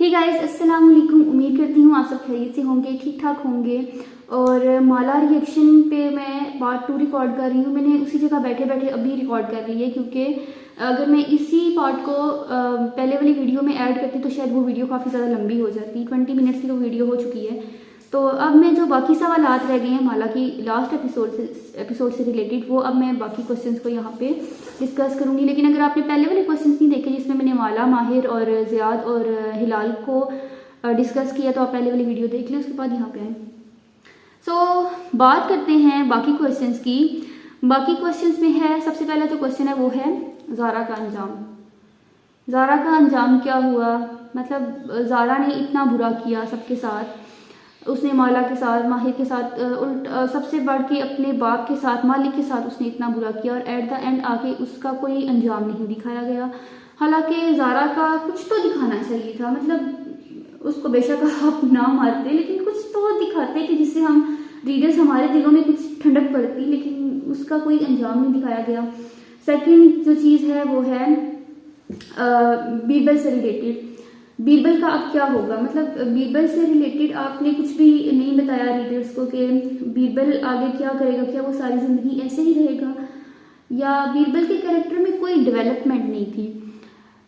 Hey guys, अस्सलाम वालेकुम। उम्मीद करती हूँ आप सब खैरियत से होंगे, ठीक ठाक होंगे। और माला रिएक्शन पे मैं पार्ट 2 रिकॉर्ड कर रही हूँ। मैंने उसी जगह बैठे बैठे अभी रिकॉर्ड कर ली है, क्योंकि अगर मैं इसी पार्ट को पहले वाली वीडियो में ऐड करती तो शायद वो वीडियो काफ़ी ज़्यादा लंबी हो जाती। 20 मिनट्स की तो वीडियो हो चुकी है। तो अब मैं जो बाकी सवालात रह गए हैं माला की लास्ट एपिसोड से रिलेटेड, वो अब मैं बाकी क्वेश्चंस को यहाँ पे डिस्कस करूँगी। लेकिन अगर आपने पहले वाले क्वेश्चंस नहीं देखे जिसमें मैंने माला, माहिर और ज़ियाद और हिलाल को डिस्कस किया, तो आप पहले वाली वीडियो देख लें, उसके बाद यहाँ पे आएँ। बात करते हैं बाकी क्वेश्चंस की। बाकी क्वेश्चंस में है, सबसे पहला जो क्वेश्चन है वो है ज़ारा का अंजाम। ज़ारा का अंजाम क्या हुआ? मतलब ज़ारा ने इतना बुरा किया सबके साथ, उसने माला के साथ, माहिर के साथ, सबसे बढ़ के अपने बाप के साथ, मालिक के साथ उसने इतना बुरा किया, और एट द एंड आके उसका कोई अंजाम नहीं दिखाया गया। हालांकि ज़ारा का कुछ तो दिखाना चाहिए था, मतलब उसको बेशक आप ना मारते, लेकिन कुछ तो दिखाते कि जिससे हम रीडर्स, हमारे दिलों में कुछ ठंडक पड़ती, लेकिन उसका कोई अंजाम नहीं दिखाया गया। सेकंड जो चीज़ है वो है बीरबल से रिलेटेड। बीरबल का अब क्या होगा? मतलब बीरबल से रिलेटेड आपने कुछ भी नहीं बताया रीडर्स को कि बीरबल आगे क्या करेगा, क्या वो सारी ज़िंदगी ऐसे ही रहेगा, या बीरबल के कैरेक्टर में कोई डेवलपमेंट नहीं थी।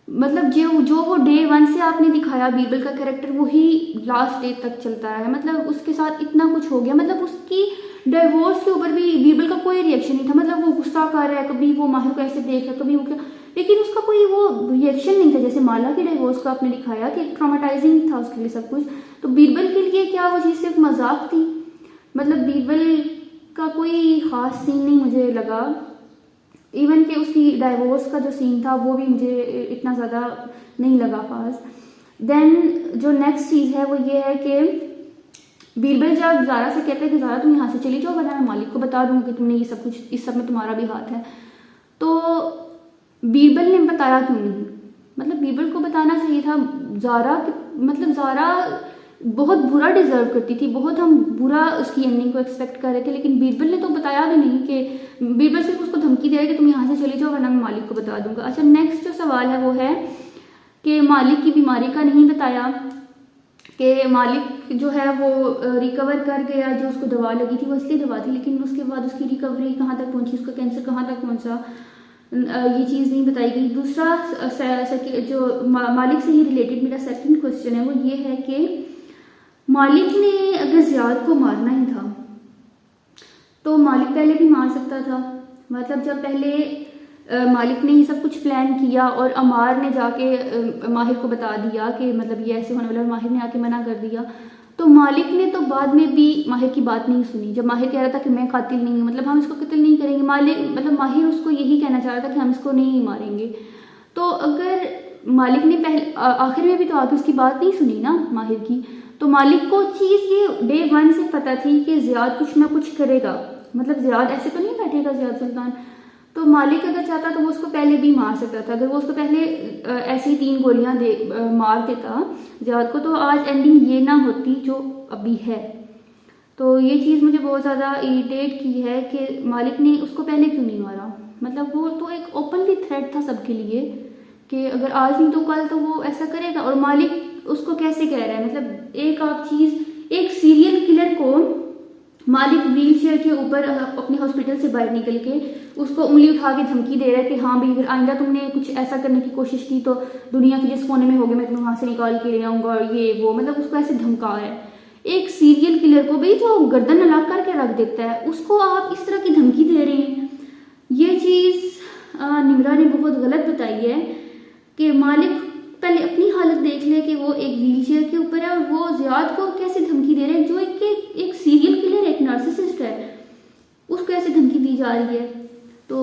मतलब जो वो डे 1 से आपने दिखाया बीरबल का कैरेक्टर, वही लास्ट डे तक चलता रहा है। मतलब उसके साथ इतना कुछ हो गया, मतलब उसकी डिवोर्स के ऊपर भी बीरबल का कोई रिएक्शन नहीं था। मतलब वो गुस्सा कर रहा है, कभी वो माहिर को ऐसे देख रहा है, कभी वो क्या, लेकिन उसका कोई वो रिएक्शन नहीं था। जैसे माला के डिवोर्स को आपने दिखाया कि ट्रॉमेटाइजिंग था उसके लिए सब कुछ, तो बीरबल के लिए क्या वो चीज़ सिर्फ मजाक थी? मतलब बीरबल का कोई ख़ास सीन नहीं मुझे लगा। इवन कि उसकी डाइवोर्स का जो सीन था वो भी मुझे इतना ज़्यादा नहीं लगा खास। देन जो नेक्स्ट चीज़ है वो ये है कि बीरबल जब ज़ारा से कहते हैं कि ज़ारा तुम यहाँ से चली जाओ, वरना मैं मालिक को बता दूँगी कि तुमने ये सब कुछ, इस सब में तुम्हारा भी हाथ है, तो बीरबल ने बताया क्यों नहीं? मतलब बीरबल को बताना चाहिए था। ज़ारा, मतलब ज़ारा बहुत बुरा डिजर्व करती थी, बहुत हम बुरा उसकी एंडिंग को एक्सपेक्ट कर रहे थे, लेकिन बीरबल ने तो बताया भी नहीं। कि बीरबल सिर्फ उसको धमकी दे रहा है कि तुम यहाँ से चली जाओ, वरना मैं मालिक को बता दूंगा। अच्छा, नेक्स्ट जो सवाल है वो है कि मालिक की बीमारी का नहीं बताया, कि मालिक जो है वो रिकवर कर गया, जो उसको दवा लगी थी वो असली दवा थी, लेकिन उसके बाद उसकी रिकवरी कहाँ तक पहुँची, उसका कैंसर कहाँ तक पहुँचा, ये चीज़ नहीं बताई गई। दूसरा जो मालिक से ही रिलेटेड मेरा सेकंड क्वेश्चन है वो ये है कि मालिक ने अगर ज़ियाद को मारना ही था तो मालिक पहले भी मार सकता था। मतलब जब पहले मालिक ने ये सब कुछ प्लान किया और अमार ने जाके माहिर को बता दिया कि मतलब ये ऐसे होने वाला, माहिर ने आके मना कर दिया, तो मालिक ने तो बाद में भी माहिर की बात नहीं सुनी। जब माहिर कह रहा था कि मैं कातिल नहीं हूँ, मतलब हम इसको कत्ल नहीं करेंगे, माहिर उसको यही कहना चाह रहा था कि हम इसको नहीं मारेंगे। तो अगर मालिक ने पहले आखिर में भी तो आके उसकी बात नहीं सुनी ना माहिर की, तो मालिक को चीज़ ये डे 1 से पता थी कि ज़ियाद कुछ ना कुछ करेगा। मतलब ज़ियाद ऐसे तो नहीं बैठेगा ज़ियाद सुल्तान, तो मालिक अगर चाहता तो वो उसको पहले भी मार सकता था। अगर वो उसको पहले ऐसी 3 गोलियां मार देता ज़ियाद को, तो आज एंडिंग ये ना होती जो अभी है। तो ये चीज़ मुझे बहुत ज़्यादा इरिटेट की है कि मालिक ने उसको पहले क्यों नहीं मारा। मतलब वो तो एक ओपनली थ्रेट था सबके लिए कि अगर आज नहीं तो कल तो वो ऐसा करेगा, और मालिक उसको कैसे कह रहा है? मतलब एक आप चीज़, एक सीरियल किलर को मालिक व्हील चेयर के ऊपर अपने हॉस्पिटल से बाहर निकल के उसको उंगली उठा के धमकी दे रहा है कि हाँ भाई, अगर आइंदा तुमने कुछ ऐसा करने की कोशिश की तो दुनिया के जिस कोने में होगे मैं तुम्हें वहाँ से निकाल के ले आऊँगा, और ये वो, मतलब उसको ऐसे धमका रहा है। एक सीरियल किलर को भी जो गर्दन अलग करके रख देता है, उसको आप इस तरह की धमकी दे रहे हैं। ये चीज़ निम्रा ने बहुत गलत बताई है कि मालिक पहले अपनी हालत देख ले कि वो एक व्हील चेयर के ऊपर है, और वो ज़ियाद को कैसे धमकी दे रहे हैं, जो एक सीरियल किलर, एक नार्सिसिस्ट है, उसको ऐसे धमकी दी जा रही है। तो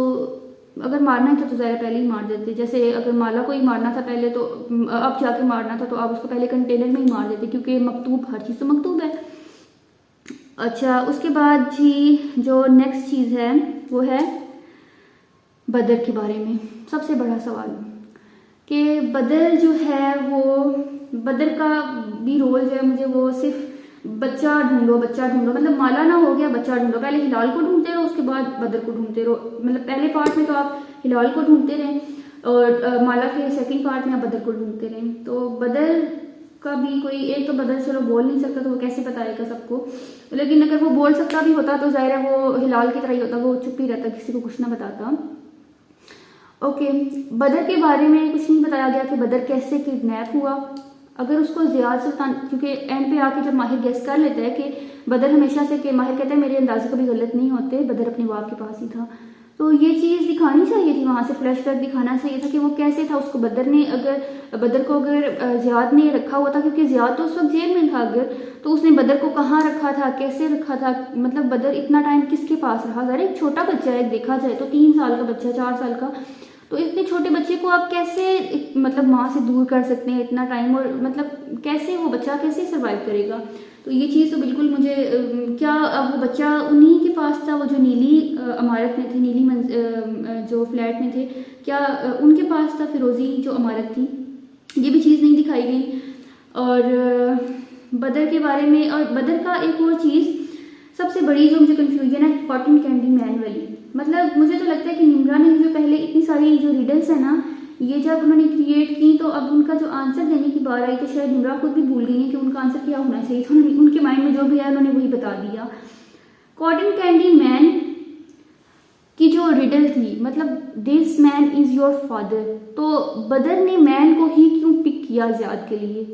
अगर मारना था तो ज़रा पहले ही मार देते। जैसे अगर माला को ही मारना था पहले, तो अब जाके मारना था तो आप उसको पहले कंटेनर में ही मार देते, क्योंकि मकतूब, हर चीज़ तो मकतूब है। अच्छा, उसके बाद जी जो नेक्स्ट चीज़ है वो है बदर के बारे में। सबसे बड़ा सवाल कि बदर जो है वो, बदर का भी रोल जो है मुझे वो सिर्फ बच्चा ढूंढो, मतलब माला ना हो गया, बच्चा ढूंढो। पहले हिलाल को ढूंढते रहो, उसके बाद बदर को ढूंढते रहो। मतलब पहले पार्ट में तो आप हिलाल को ढूंढते रहे, और माला के सेकंड पार्ट में आप बदर को ढूंढते रहे। तो बदर का भी कोई, एक तो बदर चलो बोल नहीं सकता तो वो कैसे बताएगा सबको, लेकिन अगर वो बोल सकता भी होता तो जाहिर है वो हिलाल की तरह ही होता, वो चुप ही रहता, किसी को कुछ ना बताता। ओके, बदर के बारे में कुछ नहीं बताया गया कि बदर कैसे किडनैप हुआ। अगर उसको ज़ियाद सुल्तान, क्योंकि एंड पे आके जब माहिर गेस कर लेता है कि बदर हमेशा से, कि माहिर कहता है मेरे अंदाजे कभी गलत नहीं होते, बदर अपने बाप के पास ही था, तो ये चीज़ दिखानी चाहिए थी, वहाँ से फ्लैशबैक दिखाना चाहिए था कि वो कैसे था। उसको बदर ने, अगर बदर को अगर ज़ियाद ने रखा हुआ था, क्योंकि ज़ियाद तो उस वक्त जेल में था, अगर तो उसने बदर को कहाँ रखा था, कैसे रखा था, मतलब बदर इतना टाइम किसके पास रहा। ज़रा एक छोटा बच्चा है, देखा जाए तो 3 साल का बच्चा, 4 साल का, तो इतने छोटे बच्चे को आप कैसे मतलब माँ से दूर कर सकते हैं इतना टाइम, और मतलब कैसे वो बच्चा कैसे सरवाइव करेगा। तो ये चीज़ तो बिल्कुल मुझे, क्या अब वो बच्चा उन्हीं के पास था, वो जो नीली इमारत में थे, नीली जो फ्लैट में थे, क्या उनके पास था फिरोज़ी जो इमारत थी, ये भी चीज़ नहीं दिखाई गई। और बदर के बारे में, और बदर का एक और चीज़ सबसे बड़ी जो मुझे कन्फ्यूजन है, कॉटन कैंडी मैन वाली, मतलब मुझे तो लगता है कि निम्रा ने जो पहले इतनी सारी जो रिडल्स है ना, ये जब उन्होंने क्रिएट की तो अब उनका जो आंसर देने की बार आई तो शायद निम्रा खुद भी भूल गई है कि उनका आंसर क्या होना चाहिए, तो उनके माइंड में जो भी है उन्होंने वही बता दिया। कॉटन कैंडी मैन की जो रिडल थी, मतलब this man is your father, तो बदर ने मैन को ही क्यों पिक किया ज़ियाद के लिए,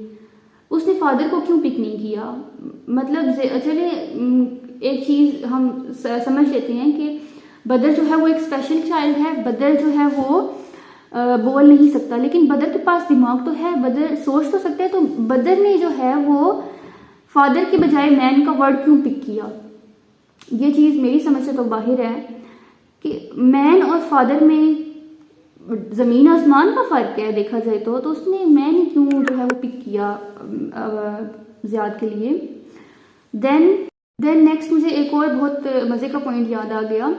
उसने फादर को क्यों पिक नहीं किया। मतलब चलिए एक चीज़ हम समझ लेते हैं कि बदर जो है वो एक स्पेशल चाइल्ड है, बदर जो है वो बोल नहीं सकता, लेकिन बदर के पास दिमाग तो है, बदर सोच तो सकता है, तो बदर ने जो है वो फादर के बजाय मैन का वर्ड क्यों पिक किया। ये चीज़ मेरी समझ से तो बाहर है कि मैन और फादर में ज़मीन आसमान का फ़र्क है देखा जाए तो उसने मैन क्यों जो है वो पिक किया ज़ियाद के लिए। देन नेक्स्ट मुझे एक और बहुत मज़े का पॉइंट याद आ गया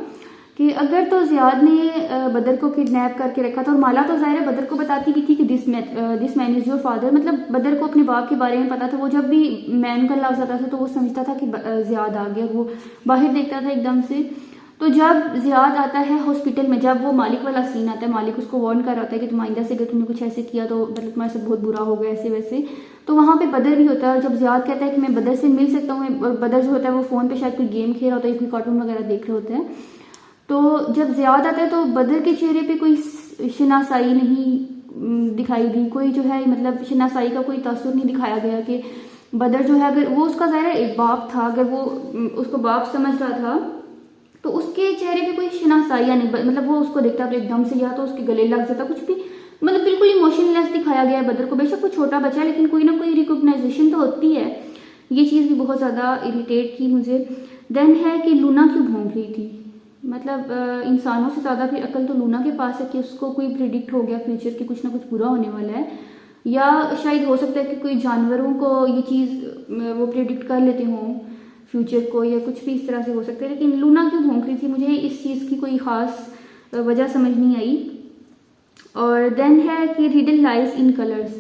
कि अगर तो ज़ियाद ने बदर को किडनैप करके रखा था, और माला तो ज़ाहिर है बदर को बताती भी थी कि this man is your father, मतलब बदर को अपने बाप के बारे में पता था, वो जब भी मैन का लफ्ज़ आता था तो वो समझता था कि ज़ियाद आ गया, वो बाहर देखता था एकदम से। तो जब ज़ियाद आता है हॉस्पिटल में, जब वो मालिक वाला सीन आता है, मालिक उसको वार्न कर रहा होता है कि तुम आइंदा से अगर तुमने कुछ ऐसे किया तो मतलब तुम्हारे साथ बहुत बुरा होगा ऐसे वैसे, तो वहाँ पे बदर भी होता है, और जब ज़ियाद कहता है कि मैं बदर से मिल सकता हूँ, और बदर जो होता है वो फ़ोन पे शायद कोई गेम खेल रहा होता है, कोई कार्टून वगैरह देख रहे होते हैं, तो जब ज़ियाद आता है तो बदर के चेहरे पे कोई शनासाई नहीं दिखाई दी, कोई जो है मतलब शनासाई का कोई तासुर नहीं दिखाया गया कि बदर जो है, अगर वो उसका ज़ाहिर एक बाप था, अगर वो उसको बाप समझ रहा था तो उसके चेहरे पे कोई शनासाई या नहीं, मतलब वो उसको देखता तो एकदम से या तो उसके गले लग जाता, कुछ भी मतलब बिल्कुल इमोशनलेस दिखाया गया है बदर को। बेशक वो छोटा बच्चा है लेकिन कोई ना कोई रिकॉग्नाइजेशन तो होती है, ये चीज़ भी बहुत ज़्यादा इरिटेट की मुझे। देन है कि लूना क्यों भौंक रही थी, मतलब इंसानों से ज़्यादा फिर अकल तो लूना के पास है कि उसको कोई प्रिडिक्ट हो गया फ्यूचर कि कुछ ना कुछ बुरा होने वाला है, या शायद हो सकता है कि कोई जानवरों को ये चीज़ वो प्रिडिक्ट कर लेते हों फ्यूचर को, या कुछ भी इस तरह से हो सकता है। लेकिन लूना क्यों भौंक रही थी, मुझे इस चीज़ की कोई ख़ास वजह समझ नहीं आई। और देन है कि रिडल लाइज इन कलर्स,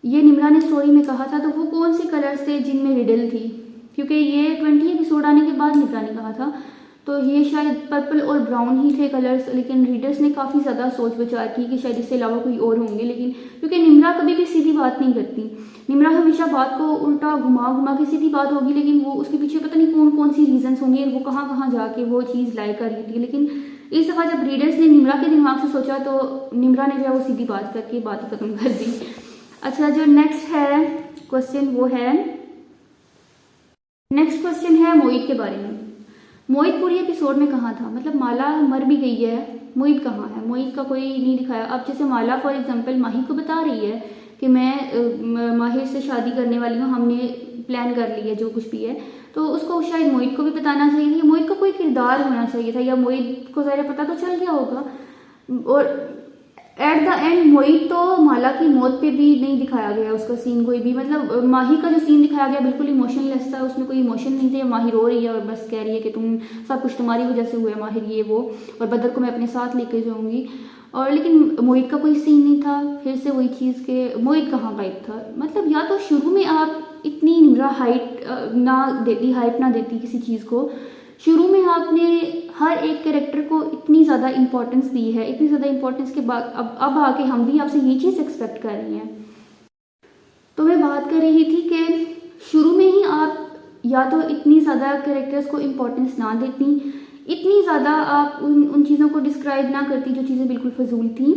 ये निम्रा ने स्टोरी में कहा था, तो वो कौन से कलर्स थे जिनमें रिडल थी, क्योंकि ये 20 एपिसोड आने के बाद निम्रा ने कहा था, तो ये शायद पर्पल और ब्राउन ही थे कलर्स, लेकिन रीडर्स ने काफ़ी ज़्यादा सोच विचार की कि शायद इससे अलावा कोई और होंगे, लेकिन क्योंकि निम्रा कभी भी सीधी बात नहीं करती, निम्रा हमेशा बात को उल्टा घुमा घुमा के सीधी बात होगी, लेकिन वो उसके पीछे पता नहीं कौन कौन सी रीजंस होंगे, वो कहाँ कहाँ जाके वो चीज़ लाई कर रही थी। लेकिन इस दफ़ा जब रीडर्स ने निम्रा के दिमाग से सोचा तो निम्रा ने जो है वो सीधी बात करके बात खत्म कर दी। अच्छा, जो नेक्स्ट है क्वेश्चन वो है, नेक्स्ट क्वेश्चन है मोहित के बारे में। मोहित पूरी एपिसोड में कहाँ था, मतलब माला मर भी गई है, मोहित कहाँ है, मोहित का कोई नहीं दिखाया। अब जैसे माला फॉर एग्जांपल माही को बता रही है कि मैं माहिर से शादी करने वाली हूँ, हमने प्लान कर लिया जो कुछ भी है, तो उसको शायद मोहित को भी बताना चाहिए था, मोहित को कोई किरदार होना चाहिए था, या मोहित को ज़रा पता तो चल गया होगा। और एट द एंड मोहित तो माला की मौत पे भी नहीं दिखाया गया उसका सीन कोई भी, मतलब माही का जो सीन दिखाया गया बिल्कुल इमोशनलेस था, उसमें कोई इमोशन नहीं थे, माही रो रही है और बस कह रही है कि तुम सब कुछ तुम्हारी वजह से हुआ है माहिर ये वो, और बदर को मैं अपने साथ लेके जाऊंगी, और लेकिन मोहित का कोई सीन नहीं था। फिर से वही चीज़ के मोहित कहाँ गायब था, मतलब या तो शुरू में आप इतनी हाइप ना देती किसी चीज़ को, शुरू में आपने हर एक कैरेक्टर को इतनी ज़्यादा इम्पोर्टेंस दी है, इतनी ज़्यादा इम्पोर्टेंस के बाद अब आके हम भी आपसे ये चीज़ एक्सपेक्ट कर रहे हैं। तो मैं बात कर रही थी कि शुरू में ही आप या तो इतनी ज़्यादा कैरेक्टर्स को इम्पोर्टेंस ना देती, इतनी ज़्यादा आप उन चीज़ों को डिस्क्राइब ना करती जो चीज़ें बिल्कुल फजूल थी।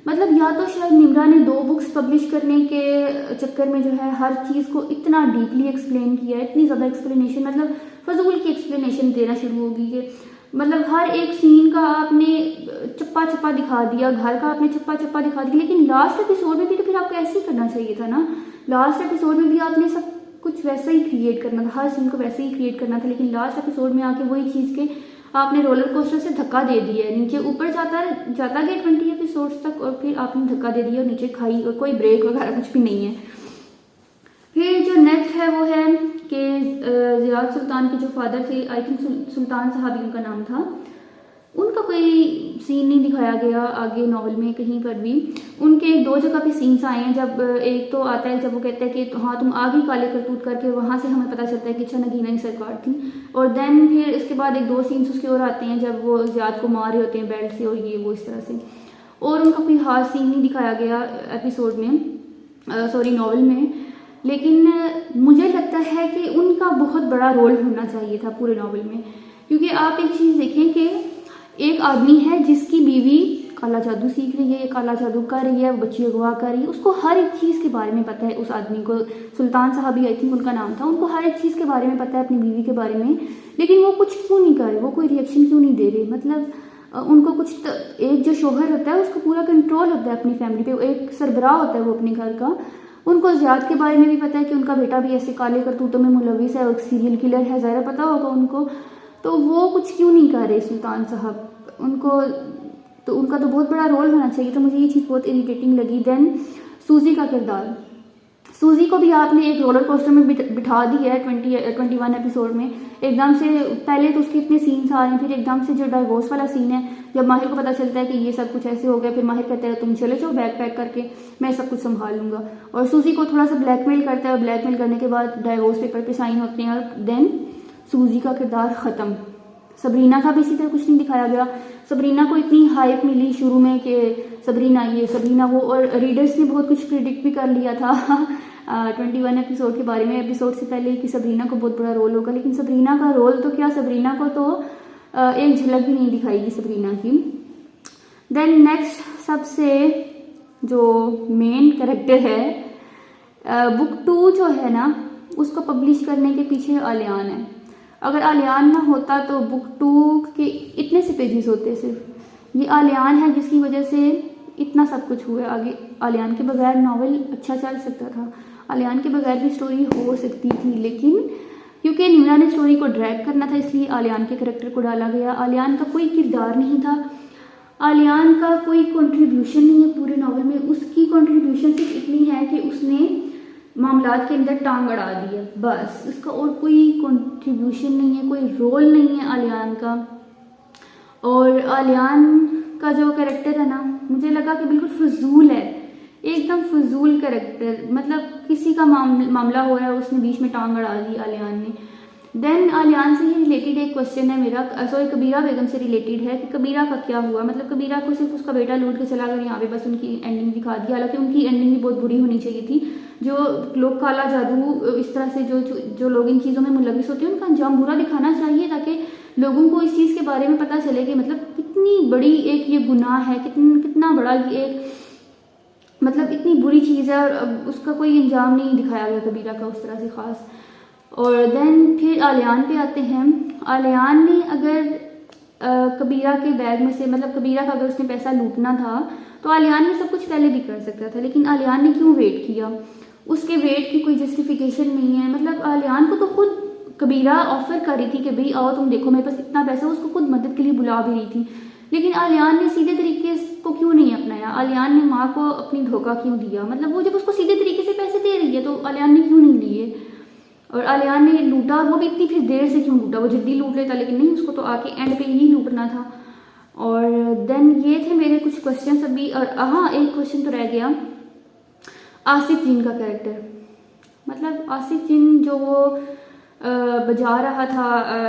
मतलब या तो शायद निम्रा ने 2 बुक्स पब्लिश करने के चक्कर में जो है हर चीज़ को इतना डीपली एक्सप्लेन किया है, इतनी ज़्यादा एक्सप्लेनेशन, मतलब फजूल की एक्सप्लेनेशन देना शुरू होगी कि मतलब हर एक सीन का आपने चप्पा चप्पा दिखा दिया, घर का आपने चप्पा चप्पा दिखा दिया, लेकिन लास्ट एपिसोड में भी तो फिर आपको ऐसे ही करना चाहिए था ना। लास्ट एपिसोड में भी आपने सब कुछ वैसा ही क्रिएट करना था, हर सीन को वैसे ही क्रिएट करना था, लेकिन लास्ट एपिसोड में आके वही चीज़ के आपने रोलर कोस्टर से धक्का दे दिया है, नीचे ऊपर जाता गया 20 एपिसोड्स तक और फिर आपने धक्का दे दिया और नीचे खाई और कोई ब्रेक वगैरह कुछ भी नहीं है। फिर जो नेक्स्ट है वो है कि ज़ियाद सुल्तान के जो फादर थे, आई थिंक सुल्तान साहब उनका नाम था, उनका कोई सीन नहीं दिखाया गया आगे नॉवल में कहीं पर भी। उनके 2 जगह पे सीन्स आए हैं, जब एक तो आता है जब वो कहता है कि हाँ तुम आ गई काले करतूत करके, वहाँ से हमें पता चलता है कि अच्छा नगीना ही सरकार थी, और देन फिर इसके बाद 1-2 सीन्स उसके और आते हैं जब वो ज़ियाद को मार रहे होते हैं बेल्ट से और ये वो इस तरह से, और उनका कोई खास सीन नहीं दिखाया गया एपिसोड में, नॉवल में। लेकिन मुझे लगता है कि उनका बहुत बड़ा रोल होना चाहिए था पूरे नॉवल में, क्योंकि आप एक चीज़ देखें कि एक आदमी है जिसकी बीवी काला जादू सीख रही है, काला जादू कर रही है, बच्ची अगवा कर रही है, उसको हर एक चीज़ के बारे में पता है उस आदमी को, सुल्तान साहब आई थिंक उनका नाम था, उनको हर एक चीज़ के बारे में पता है अपनी बीवी के बारे में, लेकिन वो कुछ क्यों नहीं कर रहे, वो कोई रिएक्शन क्यों नहीं दे रहे। मतलब उनको कुछ एक जो शोहर होता है उसको पूरा कंट्रोल होता है अपनी फैमिली पे, एक सरबराह होता है वो अपने घर का, उनको ज़ियाद के बारे में भी पता है कि उनका बेटा भी ऐसे काले करतूतों में मुलविस है, एक सीरियल किलर है, ज़ाहिर पता होगा उनको, तो वो कुछ क्यों नहीं कर रहे सुल्तान साहब, उनको तो उनका तो बहुत बड़ा रोल होना चाहिए। तो मुझे ये चीज़ बहुत इरिटेटिंग लगी। देन सूजी का किरदार, सूजी को भी आपने एक रोलर कोस्टर में बिठा दिया है 21 एपिसोड में, एकदम से पहले तो उसके इतने सीन्स आ रहे हैं, फिर एकदम से जो डाइवोर्स वाला सीन है जब माहिर को पता चलता है कि ये सब कुछ ऐसे हो गया, फिर माहिर कहता है तुम चले जाओ बैग पैक करके, मैं सब कुछ संभाल लूँगा, और सूजी को थोड़ा सा ब्लैकमेल करता है, और ब्लैकमेल करने के बाद डाइवोर्स पेपर पे साइन होते हैं, और देन सूजी का किरदार ख़त्म। सबरीना का भी इसी तरह कुछ नहीं दिखाया गया। सबरीना को इतनी हाइप मिली शुरू में कि सबरीना ये सबरीना वो, और रीडर्स ने बहुत कुछ प्रिडिक्ट भी कर लिया था 21 एपिसोड के बारे में, एपिसोड से पहले कि सबरीना को बहुत बड़ा रोल होगा, लेकिन सबरीना का रोल तो क्या, सबरीना को तो एक झलक भी नहीं दिखाएगी सबरीना की। देन नेक्स्ट सबसे जो मेन कैरेक्टर है बुक 2 जो है ना, उसको पब्लिश करने के पीछे आलियान है। अगर आलियान ना होता तो बुक 2 के इतने से पेजेस होते, सिर्फ ये आलियान है जिसकी वजह से इतना सब कुछ हुआ। आगे आलियान के बगैर नॉवल अच्छा चल सकता था, आलियान के बगैर भी स्टोरी हो सकती थी, लेकिन क्योंकि निम्रा ने स्टोरी को ड्रैग करना था इसलिए आलियान के करैक्टर को डाला गया। आलियान का कोई किरदार नहीं था, आलियान का कोई कंट्रीब्यूशन नहीं है पूरे नॉवल में। उसकी कंट्रीब्यूशन सिर्फ इतनी है कि उसने मामलात के अंदर टांग अड़ा दी है, बस, उसका और कोई कंट्रीब्यूशन नहीं है, कोई रोल नहीं है आलियान का। और आलियान का जो कैरेक्टर है ना, मुझे लगा कि बिल्कुल फजूल है, एकदम फजूल कैरेक्टर, मतलब किसी का मामला हो रहा है उसने बीच में टांग अड़ा दी आलियान ने। देन आलियान से ही रिलेटेड एक क्वेश्चन है मेरा, सॉरी कबीरा बेगम से रिलेटेड है कि कबीरा का क्या हुआ। मतलब कबीरा को सिर्फ उसका बेटा लूट के चला गया, यहाँ पे बस उनकी एंडिंग दिखा दी, हालांकि उनकी एंडिंग भी बहुत बुरी होनी चाहिए थी। जो लोग काला जादू इस तरह से जो लोग इन चीज़ों में मुलविस होते हैं उनका अंजाम बुरा दिखाना चाहिए, ताकि लोगों को इस चीज़ के बारे में पता चले कि मतलब कितनी बड़ी एक ये गुनाह है, कितना बड़ा ये एक मतलब इतनी बुरी चीज़ है, और उसका कोई अंजाम नहीं दिखाया गया कबीरा का उस तरह से ख़ास। और देन फिर आलियान पे आते हैं। आलियान ने अगर कबीरा के बैग में से, मतलब कबीरा का अगर उसने पैसा लूटना था तो आलियान ने सब कुछ पहले भी कर सकता था, लेकिन आलियान ने क्यों वेट किया? उसके वेट की कोई जस्टिफिकेशन नहीं है। मतलब आलियान को तो खुद कबीरा ऑफर कर रही थी कि भाई आओ तुम देखो मेरे पास इतना पैसा, उसको खुद मदद के लिए बुला भी रही थी, लेकिन आलियान ने सीधे तरीके को क्यों नहीं अपनाया? आलियान ने माँ को अपनी धोखा क्यों दिया? मतलब वो जब उसको सीधे तरीके से पैसे दे रही है तो आलियान ने क्यों नहीं लिए? और आलियान ने लूटा, वो भी इतनी फिर देर से क्यों लूटा? वो जल्दी लूट लेता, लेकिन नहीं, उसको तो आके एंड पे ही लूटना था। और देन ये थे मेरे कुछ क्वेश्चन अभी। और हाँ, एक क्वेश्चन तो रह गया, आसिफ जिन का कैरेक्टर। मतलब आसिफ जिन जो वो बजा रहा था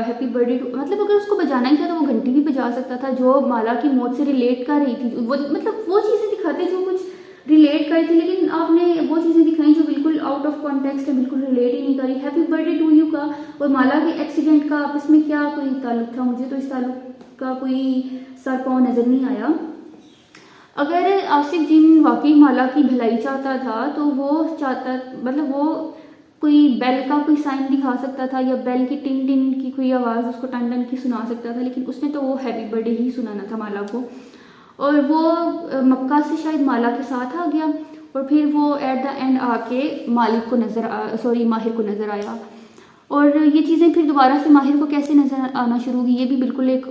हैप्पी बर्थडे, मतलब अगर उसको बजाना ही था तो वो घंटी भी बजा सकता था, जो माला की मौत से रिलेट कर रही थी। वो मतलब वो चीज़ें दिखाते जो कुछ रिलेट कर थी, लेकिन आपने वो चीज़ें दिखाई जो बिल्कुल आउट ऑफ कॉन्टेक्स्ट कॉन्टेक्स्ट है बिल्कुल रिलेट ही नहीं करी। हैप्पी बर्थडे टू यू का और माला के एक्सीडेंट का आपस में क्या कोई ताल्लुक था, मुझे तो इस ताल्लुक का कोई सर पाँव नज़र नहीं आया। अगर आसिफ जीन वाकई माला की भलाई चाहता था तो वो चाहता, मतलब वो कोई बेल का कोई साइन दिखा सकता था या बेल की टिन टिन की कोई आवाज़ उसको टन टन की सुना सकता था, लेकिन उसने तो वो हैप्पी बर्थडे ही सुनाना था माला को। और वो मक्का से शायद माला के साथ आ गया और फिर वो एट द एंड आके मालिक को माहिर को नज़र आया। और ये चीज़ें फिर दोबारा से माहिर को कैसे नज़र आना शुरू हुई, ये भी बिल्कुल एक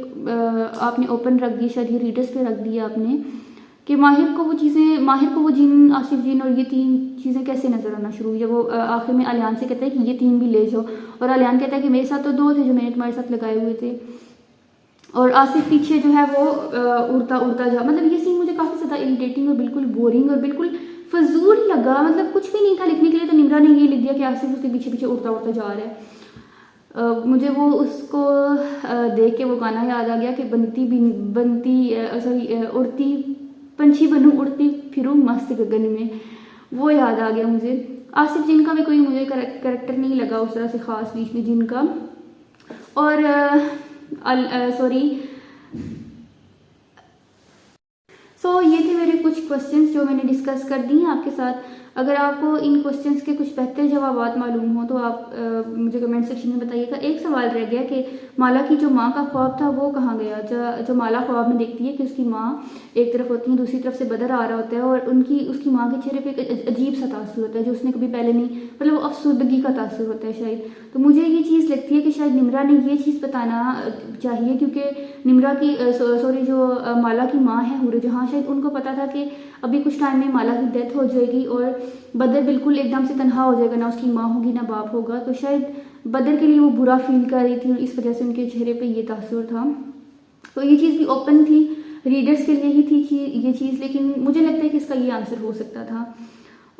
आपने ओपन रख दी, शायद ये रीडर्स पे रख दिया आपने कि माहिर को वो जिन, आसिफ जिन और ये तीन चीज़ें कैसे नज़र आना शुरू हुई। जब वो आखिर में अलियान से कहता है कि ये तीन भी ले जाओ, और अलियान कहता है कि मेरे साथ तो दो थे जो मैंने तुम्हारे साथ लगाए हुए थे, और आसिफ पीछे जो है वो उड़ता उड़ता जा, मतलब ये सीन मुझे काफ़ी ज़्यादा इरिटेटिंग और बिल्कुल बोरिंग और बिल्कुल फजूल लगा। मतलब कुछ भी नहीं था लिखने के लिए, तो निम्रा ने ये लिख दिया कि आसिफ उसके पीछे पीछे उड़ता उड़ता जा रहा है। मुझे वो उसको देख के वो गाना याद आ गया कि उड़ती पंछी बनूं उड़ती फिरूं मस्त गगन में, वो याद आ गया मुझे। आसिफ जिनका भी कोई मुझे करेक्टर नहीं लगा उस तरह से ख़ास बीच में जिनका। और ये थे मेरे कुछ क्वेश्चंस जो मैंने डिस्कस कर दी हैं आपके साथ। अगर आपको इन क्वेश्चंस के कुछ बेहतर जवाब मालूम हो तो आप मुझे कमेंट सेक्शन में बताइएगा। एक सवाल रह गया कि माला की जो माँ का ख्वाब था वो कहाँ गया। जो माला ख्वाब में देखती है कि उसकी माँ एक तरफ होती है, दूसरी तरफ से बदर आ रहा होता है और उसकी माँ के चेहरे पे एक अजीब सा तासुर होता है जो उसने कभी पहले नहीं, मतलब अफसुर्दगी का तासुर होता है शायद। तो मुझे ये चीज़ लगती है कि शायद निम्रा ने ये चीज़ बताना चाहिए, क्योंकि निम्रा की जो माला की माँ है हूर जहाँ, शायद उनको पता था कि अभी कुछ टाइम में माला की डेथ हो जाएगी और बदर बिल्कुल एकदम से तनहा हो जाएगा, ना उसकी माँ होगी ना बाप होगा। तो शायद बदर के लिए वो बुरा फील कर रही थी और इस वजह से उनके चेहरे पे ये तासुर था। तो ये चीज़ भी ओपन थी, रीडर्स के लिए ही थी कि ये चीज़, लेकिन मुझे लगता है कि इसका ये आंसर हो सकता था।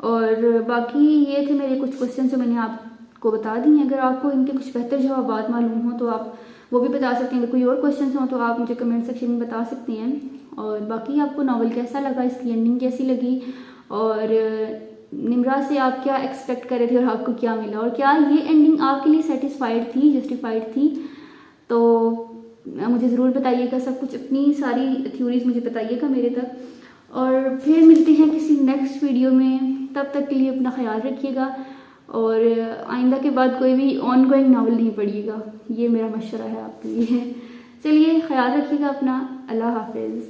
और बाकी ये थे मेरे कुछ क्वेश्चन जो मैंने आपको बता दी हैं। अगर आपको इनके कुछ बेहतर जवाब मालूम हो तो आप वो भी बता सकते हैं। अगर कोई और क्वेश्चन हो तो आप मुझे कमेंट सेक्शन में बता सकते हैं। और बाकी आपको नावल कैसा लगा, इसकी एंडिंग कैसी लगी, और निम्रा से आप क्या एक्सपेक्ट कर रहे थे और आपको क्या मिला, और क्या ये एंडिंग आपके लिए सेटिस्फाइड थी, जस्टिफाइड थी। तो मुझे ज़रूर बताइएगा, सब कुछ अपनी सारी थ्योरीज मुझे बताइएगा मेरे तक। और फिर मिलते हैं किसी नेक्स्ट वीडियो में, तब तक के लिए अपना ख्याल रखिएगा और आइंदा के बाद कोई भी ऑनगोइंग नावल नहीं पढ़िएगा, ये मेरा मशवरा है आपके लिए। चलिए ख्याल रखिएगा अपना, अल्लाह हाफिज़।